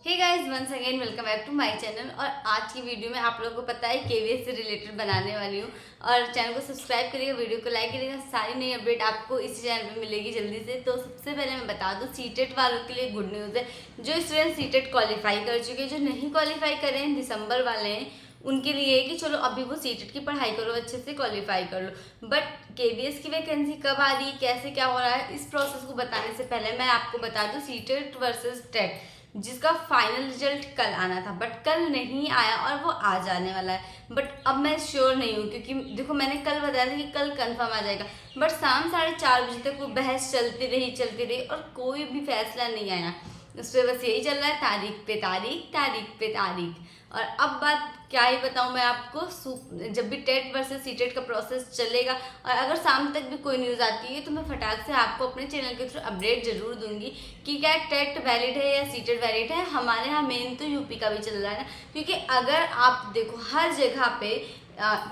Hey guys, once again welcome back to my channel. और आज की वीडियो में आप लोगों को पता है केवीएस से रिलेटेड बनाने वाली हूँ। और चैनल को सब्सक्राइब करिएगा, वीडियो को लाइक करिएगा। सारी नई अपडेट आपको इसी चैनल पे मिलेगी जल्दी से। तो सबसे पहले मैं बता दूँ, सीटेट वालों के लिए गुड न्यूज़ है। जो स्टूडेंट सीटेट क्वालिफाई कर चुके हैं, जो नहीं क्वालिफाई करे हैं, दिसंबर वाले हैं, उनके लिए है कि चलो अभी वो सीटेट की पढ़ाई करो, अच्छे से क्वालिफाई कर लो। बट केवीएस की वैकेंसी कब आ रही है, कैसे क्या हो रहा है, इस प्रोसेस को बताने से पहले मैं आपको बता दूं सीटेट वर्सेस टेट, जिसका फाइनल रिजल्ट कल आना था बट कल नहीं आया और वो आज आने वाला है। बट अब मैं श्योर नहीं हूँ, क्योंकि देखो मैंने कल बताया था कि कल कंफर्म आ जाएगा, बट शाम 4:30 बजे तक वो बहस चलती रही और कोई भी फैसला नहीं आया। उस पर बस यही चल रहा है, तारीख पे तारीख, तारीख पे तारीख। और अब बात क्या ही बताऊं मैं आपको, जब भी टेट वर्सेस सीटेट का प्रोसेस चलेगा और अगर शाम तक भी कोई न्यूज़ आती है तो मैं फटाक से आपको अपने चैनल के थ्रू अपडेट जरूर दूंगी कि क्या टेट वैलिड है या सीटेट वैलिड है। हमारे यहाँ मेन तो यूपी का भी चल रहा है ना, क्योंकि अगर आप देखो हर जगह पे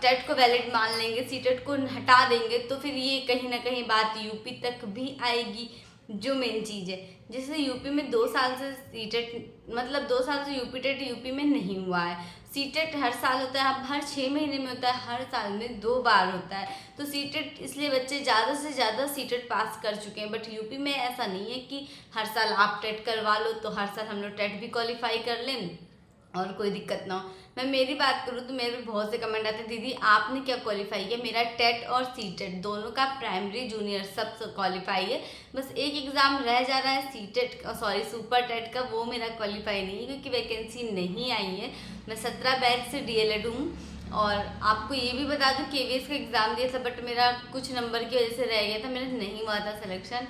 टेट को वैलिड मान लेंगे, सीटेट को हटा देंगे, तो फिर ये कहीं ना कहीं बात यूपी तक भी आएगी। जो मेन चीज़ है, जैसे यूपी में 2 साल से सीटेट, मतलब 2 साल से यूपी टेट यूपी में नहीं हुआ है। सीटेट हर साल होता है, अब हर 6 महीने में होता है, हर साल में 2 बार होता है। तो सीटेट इसलिए बच्चे ज़्यादा से ज़्यादा सीटेट पास कर चुके हैं। बट यूपी में ऐसा नहीं है कि हर साल आप टेट करवा लो तो हर साल हम लोग टेट भी क्वालिफाई कर लें और कोई दिक्कत ना हो। मैं मेरी बात करूँ तो मेरे बहुत से कमेंट आते हैं, दीदी आपने क्या क्वालिफाई किया। मेरा टेट और सीटेट दोनों का, प्राइमरी जूनियर सब क्वालिफाई है। बस एक एग्ज़ाम रह जा रहा है सीटेट, सॉरी सुपर टेट का, वो मेरा क्वालिफाई नहीं है क्योंकि वैकेंसी नहीं आई है। मैं 17 बैच से डीएलएड हूँ। और आपको ये भी बता दूँ, केवीएस का एग्ज़ाम दिया था बट मेरा कुछ नंबर की वजह से रह गया था, मेरा नहीं हुआ था सिलेक्शन।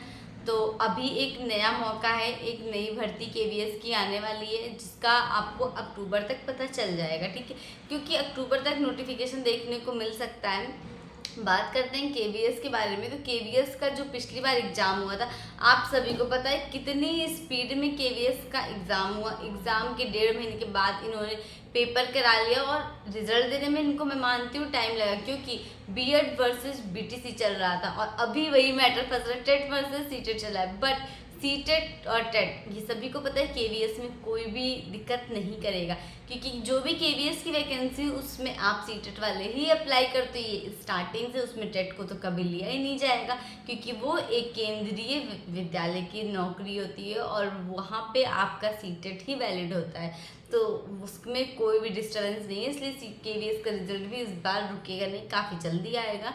तो अभी एक नया मौका है, एक नई भर्ती केवीएस की आने वाली है, जिसका आपको अक्टूबर तक पता चल जाएगा, ठीक है, क्योंकि अक्टूबर तक नोटिफिकेशन देखने को मिल सकता है। बात करते हैं केवीएस के बारे में। तो केवीएस का जो पिछली बार एग्ज़ाम हुआ था, आप सभी को पता है कितनी स्पीड में केवीएस का एग्ज़ाम हुआ। एग्ज़ाम के 1.5 महीने के बाद इन्होंने पेपर करा लिया और रिजल्ट देने में इनको मैं मानती हूँ टाइम लगा, क्योंकि बीएड वर्सेस बीटीसी चल रहा था और अभी वही मैटर फंस रहा है, टेट वर्सेस सीटेट चल रहा है। बट सीटेट और टेट ये सभी को पता है केवीएस में कोई भी दिक्कत नहीं करेगा, क्योंकि जो भी केवीएस की वैकेंसी उसमें आप सीटेट वाले ही अप्लाई करते, ये स्टार्टिंग से उसमें टेट को तो कभी लिया ही नहीं जाएगा, क्योंकि वो एक केंद्रीय विद्यालय की नौकरी होती है और वहाँ पे आपका सीटेट ही वैलिड होता है। तो उसमें कोई भी डिस्टर्बेंस नहीं है, इसलिए केवीएस का रिजल्ट भी इस बार रुकेगा नहीं, काफ़ी जल्दी आएगा।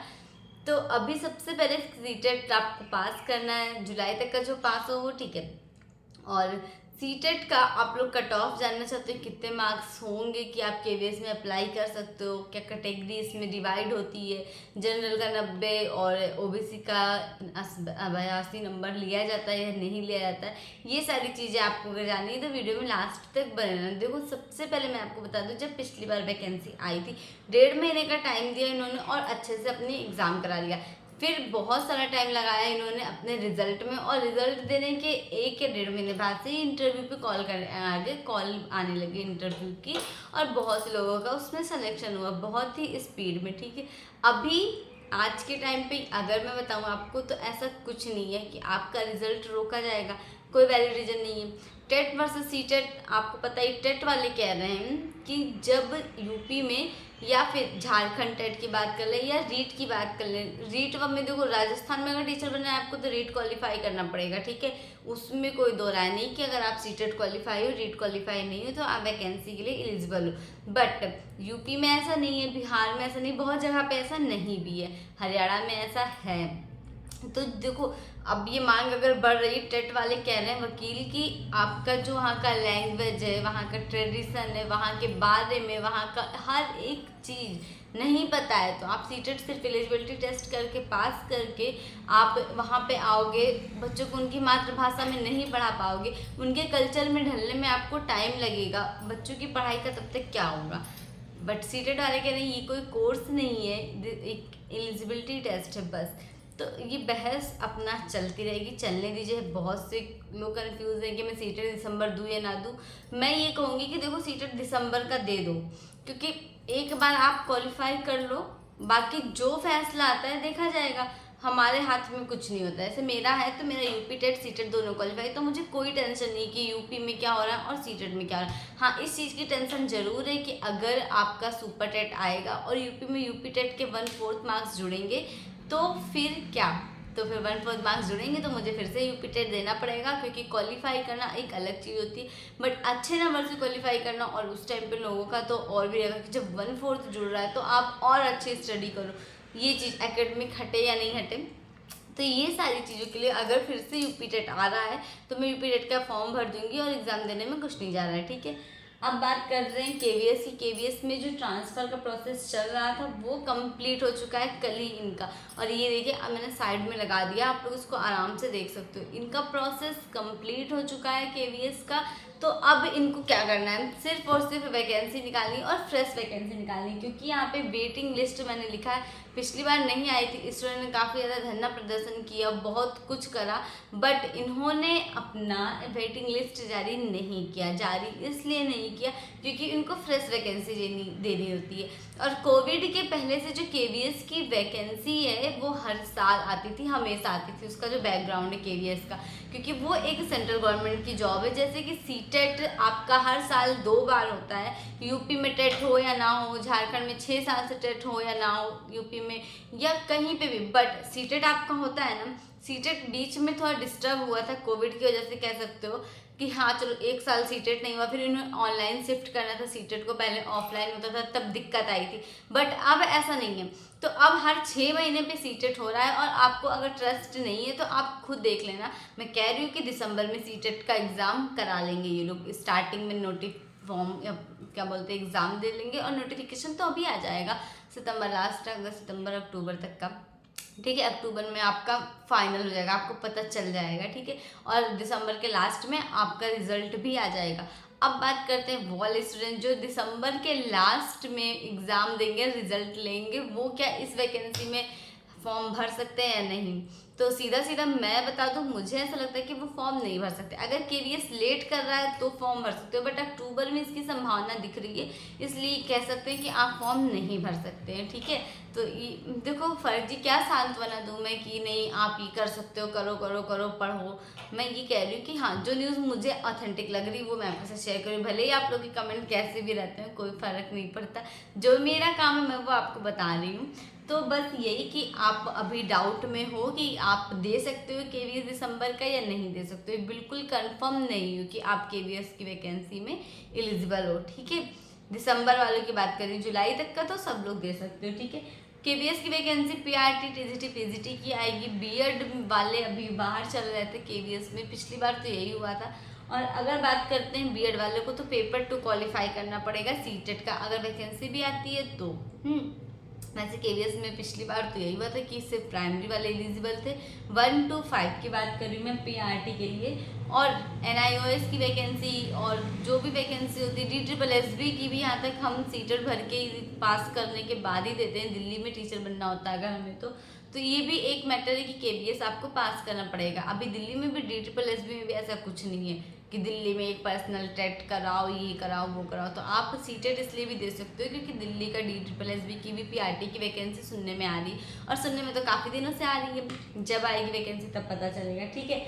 तो अभी सबसे पहले सीटेट आपको पास करना है, जुलाई तक का जो पास हो वो ठीक है। और सीटेट का आप लोग कट ऑफ जानना चाहते हो, कितने मार्क्स होंगे कि आप केवीएस में अप्लाई कर सकते हो, क्या कैटेगरी इसमें डिवाइड होती है, जनरल का 90 और ओबीसी का 82 नंबर लिया जाता है या नहीं लिया जाता है, ये सारी चीज़ें आपको अगर जाननी है तो वीडियो में लास्ट तक बने रहना। देखो सबसे पहले मैं आपको बता दूं, जब पिछली बार वैकेंसी आई थी 1.5 महीने का टाइम दिया इन्होंने और अच्छे से अपने एग्ज़ाम करा लिया। फिर बहुत सारा टाइम लगाया इन्होंने अपने रिजल्ट में, और रिजल्ट देने के 1 या 1.5 महीने बाद से ही इंटरव्यू पे कॉल आने लगे इंटरव्यू की, और बहुत से लोगों का उसमें सिलेक्शन हुआ बहुत ही स्पीड में, ठीक है। अभी आज के टाइम पे अगर मैं बताऊँ आपको तो ऐसा कुछ नहीं है कि आपका रिजल्ट रोका जाएगा, कोई वैलिड रीजन नहीं है। टेट वर्सेस सीटेट आपको पता ही, टेट वाले कह रहे हैं कि जब यूपी में या फिर झारखंड टेट की बात कर लें या रीट की बात कर लें, रीट में देखो राजस्थान में अगर टीचर बनना है आपको तो रीट क्वालिफाई करना पड़ेगा, ठीक है, उसमें कोई दो राय नहीं कि अगर आप सीटेट क्वालिफाई हो, रीट क्वालिफाई नहीं हो तो आप वैकेंसी के लिए एलिजिबल हो। बट यूपी में ऐसा नहीं है, बिहार में ऐसा नहीं, बहुत जगह पे ऐसा नहीं भी है, हरियाणा में ऐसा है। तो देखो अब ये मांग अगर बढ़ रही है, टेट वाले कह रहे हैं वकील की आपका जो वहाँ का लैंग्वेज है, वहाँ का ट्रेडिशन है, वहाँ के बारे में, वहाँ का हर एक चीज़ नहीं पता है, तो आप सीटेट सिर्फ एलिजिबिलिटी टेस्ट करके पास करके आप वहाँ पे आओगे, बच्चों को उनकी मातृभाषा में नहीं पढ़ा पाओगे, उनके कल्चर में ढलने में आपको टाइम लगेगा, बच्चों की पढ़ाई का तब तक क्या होगा। बट सीटेट वाले कह रहे हैं ये कोई कोर्स नहीं है, एक एलिजिबिलिटी टेस्ट है बस। तो ये बहस अपना चलती रहेगी, चलने दीजिए। बहुत से लोग कंफ्यूज हैं कि मैं सीटेट दिसंबर दूँ या ना दूँ। मैं ये कहूँगी कि देखो सीटेट दिसंबर का दे दो, क्योंकि एक बार आप क्वालिफाई कर लो, बाकी जो फैसला आता है देखा जाएगा। हमारे हाथ में कुछ नहीं होता है। जैसे मेरा है तो मेरा यूपी टेट सी टेट दोनों क्वालिफाई, तो मुझे कोई टेंशन नहीं कि यूपी में क्या हो रहा है और सी टेट में क्या हो रहा है। हाँ, इस चीज़ की टेंशन ज़रूर है कि अगर आपका सुपर टेट आएगा और यूपी में यूपी टेट के 1/4 मार्क्स जुड़ेंगे तो फिर क्या, तो फिर 1/4 मार्क्स जुड़ेंगे तो मुझे फिर से यूपी टेट देना पड़ेगा, क्योंकि क्वालिफाई करना एक अलग चीज़ होती है। बट अच्छे नंबर से क्वालिफाई करना, और उस टाइम पे लोगों का तो और भी रहेगा कि जब 1/4 जुड़ रहा है तो आप और अच्छे स्टडी करो, ये चीज़ एकेडमिक हटे या नहीं हटे। तो ये सारी चीज़ों के लिए अगर फिर से यूपी टेट आ रहा है तो मैं यूपी टेट का फॉर्म भर दूंगी और एग्ज़ाम देने में कुछ नहीं जा रहा है, ठीक है। अब बात कर रहे हैं केवीएस की। केवीएस में जो ट्रांसफ़र का प्रोसेस चल रहा था वो कंप्लीट हो चुका है कल ही इनका, और ये देखिए अब मैंने साइड में लगा दिया, आप लोग इसको आराम से देख सकते हो। इनका प्रोसेस कंप्लीट हो चुका है केवीएस का। तो अब इनको क्या करना है, सिर्फ और सिर्फ वैकेंसी निकालनी और फ्रेश वैकेंसी निकालनी, क्योंकि यहाँ पे वेटिंग लिस्ट मैंने लिखा है, पिछली बार नहीं आई थी, स्टूडेंट ने काफ़ी ज़्यादा धरना प्रदर्शन किया, बहुत कुछ करा, बट इन्होंने अपना वेटिंग लिस्ट जारी नहीं किया। जारी इसलिए नहीं किया क्योंकि इनको फ्रेश वैकेंसी देनी होती है। और कोविड के पहले से जो केवीएस की वैकेंसी है वो हर साल आती थी, हमेशा आती थी, उसका जो बैकग्राउंड है केवीएस का, क्योंकि वो एक सेंट्रल गवर्नमेंट की जॉब है। जैसे कि सीटेट आपका हर साल 2 बार होता है, यूपी में टेट हो या ना हो, झारखंड में 6 साल से टेट हो या ना हो, यूपी में या कहीं पे भी, बट सीटेट आपका होता है ना। सीटेट बीच में थोड़ा डिस्टर्ब हुआ था कोविड की वजह से, कह सकते हो कि हाँ चलो 1 साल सीटेट नहीं हुआ, फिर इन्होंने ऑनलाइन शिफ्ट करना था सीटेट को, पहले ऑफलाइन होता था तब दिक्कत आई थी, बट अब ऐसा नहीं है। तो अब हर 6 महीने पे सीटेट हो रहा है, और आपको अगर ट्रस्ट नहीं है तो आप खुद देख लेना। मैं कह रही हूँ कि दिसंबर में सीटेट का एग्ज़ाम करा लेंगे ये लोग, स्टार्टिंग में फॉर्म या क्या बोलते हैं एग्ज़ाम दे लेंगे, और नोटिफिकेशन तो अभी आ जाएगा सितंबर लास्ट, अगस्त सितंबर अक्टूबर तक का, ठीक है। अक्टूबर में आपका फाइनल हो जाएगा, आपको पता चल जाएगा, ठीक है। और दिसंबर के लास्ट में आपका रिजल्ट भी आ जाएगा। अब बात करते हैं वॉल स्टूडेंट जो दिसंबर के लास्ट में एग्ज़ाम देंगे, रिजल्ट लेंगे, वो क्या इस वैकेंसी में फॉर्म भर सकते हैं या नहीं। तो सीधा सीधा मैं बता दूं, मुझे ऐसा लगता है कि वो फॉर्म नहीं भर सकते। अगर केवीएस लेट कर रहा है तो फॉर्म भर सकते हो, बट अक्टूबर में इसकी संभावना दिख रही है, इसलिए कह सकते हैं कि आप फॉर्म नहीं भर सकते हैं, ठीक है। तो देखो फर्जी क्या सांत्वना दूं मैं कि नहीं आप ये कर सकते हो, करो करो करो पढ़ो। मैं ये कह रही हूँ कि हाँ, जो न्यूज़ मुझे ऑथेंटिक लग रही वो मैं आपके साथ शेयर करूँ, भले ही आप लोग के कमेंट कैसे भी रहते हैं कोई फ़र्क नहीं पड़ता, जो मेरा काम है मैं वो आपको बता रही हूँ। तो बस यही कि आप अभी डाउट में हो कि आप दे सकते हो केवीएस दिसंबर का या नहीं दे सकते हो, बिल्कुल कंफर्म नहीं हो कि आप केवीएस की वैकेंसी में एलिजिबल हो, ठीक है। दिसंबर वालों की बात करें, जुलाई तक का तो सब लोग दे सकते हो, ठीक है। केवीएस की वैकेंसी पीआरटी टीजीटी पीजीटी की आएगी। बीएड वाले अभी बाहर चल रहे थे केवीएस में, पिछली बार तो यही हुआ था। और अगर बात करते हैं बीएड वालों को तो पेपर 2 क्वालिफाई करना पड़ेगा सीटेट का, अगर वैकेंसी भी आती है तो। वैसे केवीएस में पिछली बार तो यही हुआ था कि सिर्फ प्राइमरी वाले एलिजिबल थे। 1 to 5 की बात कर रही हूँ मैं पीआरटी के लिए, और एनआईओएस की वैकेंसी और जो भी वैकेंसी होती है, DSSB की भी यहाँ तक हम सीटेट भर के पास करने के बाद ही देते हैं। दिल्ली में टीचर बनना होता है अगर हमें तो ये भी एक मैटर है कि केवीएस आपको पास करना पड़ेगा। अभी दिल्ली में भी DSSB में भी ऐसा कुछ नहीं है कि दिल्ली में एक पर्सनल टेट कराओ, ये कराओ वो कराओ। तो आप सीटेट इसलिए भी दे सकते हो क्योंकि दिल्ली का DSSB की भी पीआरटी की वैकेंसी सुनने में आ रही, और सुनने में तो काफ़ी दिनों से आ रही है, जब आएगी वैकेंसी तब पता चलेगा, ठीक है।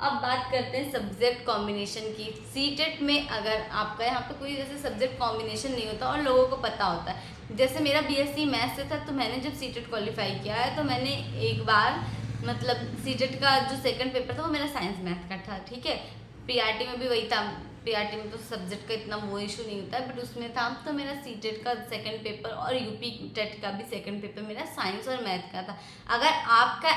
अब बात करते हैं सब्जेक्ट कॉम्बिनेशन की। सीटेट में अगर आपका यहाँ पे कोई जैसे सब्जेक्ट कॉम्बिनेशन नहीं होता और लोगों को पता होता है, जैसे मेरा बीएससी मैथ्स से था, तो मैंने जब सीटेट क्वालिफाई किया है तो मैंने एक बार मतलब सीटेट का जो सेकंड पेपर था वो मेरा साइंस मैथ का था, ठीक है। पीआरटी में भी वही था, पीआरटी में तो सब्जेक्ट का इतना वो इशू नहीं होता है, बट उसमें था तो मेरा सीटेट का सेकंड पेपर और यूपी टेट का भी सेकंड पेपर मेरा साइंस और मैथ का था। अगर आपका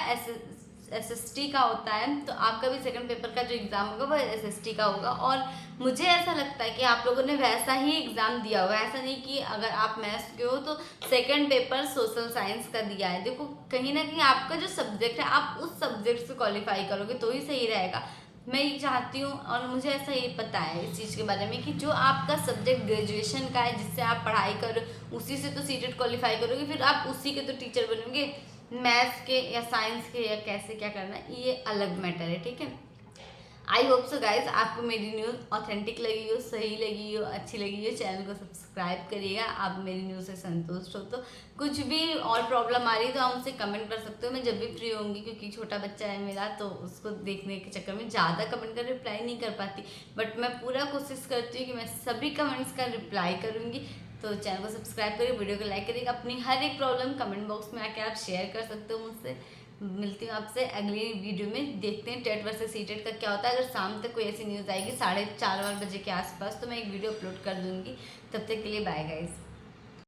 एसएसटी का होता है तो आपका भी सेकंड पेपर का जो एग्ज़ाम होगा वो एसएसटी का होगा, और मुझे ऐसा लगता है कि आप लोगों ने वैसा ही एग्ज़ाम दिया होगा। ऐसा नहीं कि अगर आप मैथ्स के हो तो सेकंड पेपर सोशल साइंस का दिया है। देखो कहीं ना कहीं आपका जो सब्जेक्ट है आप उस सब्जेक्ट से क्वालिफाई करोगे तो ही सही रहेगा। मैं ये चाहती हूँ और मुझे ऐसा ये पता है इस चीज़ के बारे में कि जो आपका सब्जेक्ट ग्रेजुएशन का है, जिससे आप पढ़ाई करो, उसी से तो सीटेट क्वालिफाई करोगे, फिर आप उसी के तो टीचर बनोगे। मैथ्स के या साइंस के या कैसे क्या करना है ये अलग मैटर है, ठीक है। आई होप सो गाइज आपको मेरी न्यूज़ ऑथेंटिक लगी हो, सही लगी हो, अच्छी लगी हो। चैनल को सब्सक्राइब करिएगा। आप मेरी न्यूज़ से संतुष्ट हो तो कुछ भी और प्रॉब्लम आ रही है तो आप मुझसे कमेंट कर सकते हो। मैं जब भी फ्री होंगी, क्योंकि छोटा बच्चा है मेरा तो उसको देखने के चक्कर में ज़्यादा कमेंट का रिप्लाई नहीं कर पाती, बट मैं पूरा कोशिश करती हूँ कि मैं सभी कमेंट्स का रिप्लाई करूँगी। तो चैनल को सब्सक्राइब करिए, वीडियो को लाइक करिएगा। अपनी हर एक प्रॉब्लम कमेंट बॉक्स में आके आप शेयर कर सकते हो मुझसे। मिलती हूँ आपसे अगली वीडियो में। देखते हैं टेट वर्सेस सीटेट का क्या होता है। अगर शाम तक कोई ऐसी न्यूज़ आएगी 4:30 बजे के आसपास तो मैं एक वीडियो अपलोड कर दूँगी। तब तक के लिए बाय गाइस।